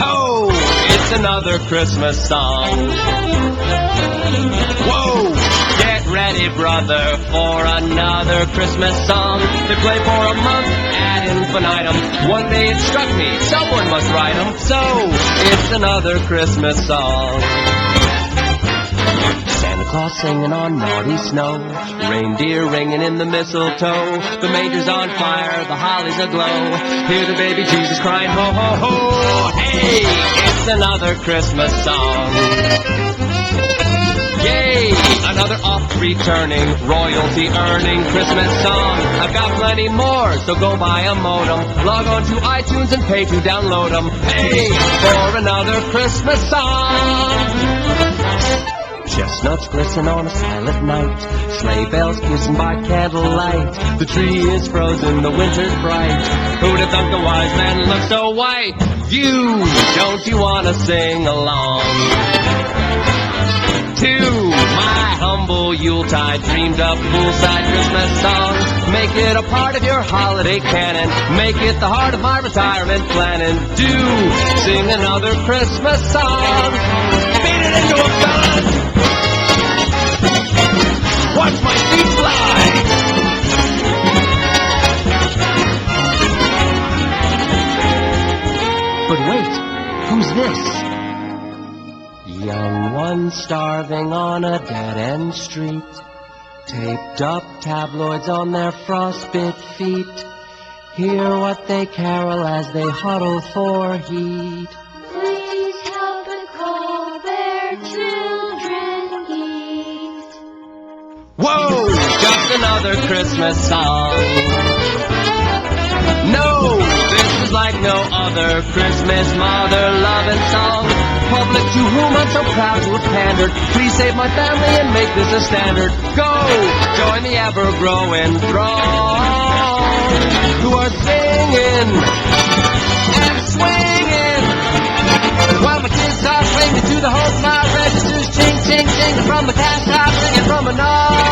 Ho! It's another Christmas song. Whoa! Get ready, brother, for another Christmas song. They play for a month ad infinitum. One day it struck me, someone must write 'em. So, it's another Christmas song. Santa Claus singing on naughty snow, reindeer ringing in the mistletoe, the major's on fire, the holly's aglow, hear the baby Jesus crying ho ho ho. Hey, it's another Christmas song. Yay, another oft-returning, royalty-earning Christmas song. I've got plenty more, so go buy a modem, log on to iTunes and pay to download them. Hey, for another Christmas song. Chestnuts glisten on a silent night, sleigh bells kissing by candlelight. The tree is frozen, the winter's bright. Who'd have thought the wise man looked so white? You, don't you wanna sing along to my humble Yuletide dreamed up poolside Christmas song? Make it a part of your holiday canon, make it the heart of my retirement planning. Do sing another Christmas song. Beat it into a fellas. Watch my feet fly! But wait, who's this? Young one starving on a dead-end street, taped up tabloids on their frostbit feet. Hear what they carol as they huddle for heat. Please help and call their children eat. Whoa! Just another Christmas song. No, this is like no other Christmas mother-loving song. Public to whom I'm so proud to have pandered, please save my family and make this a standard. Go! Join the ever-growing throng who are singing and swinging while my kids are swinging to the whole smile registers, ching, ching, ching from the cast out, singing from a knob.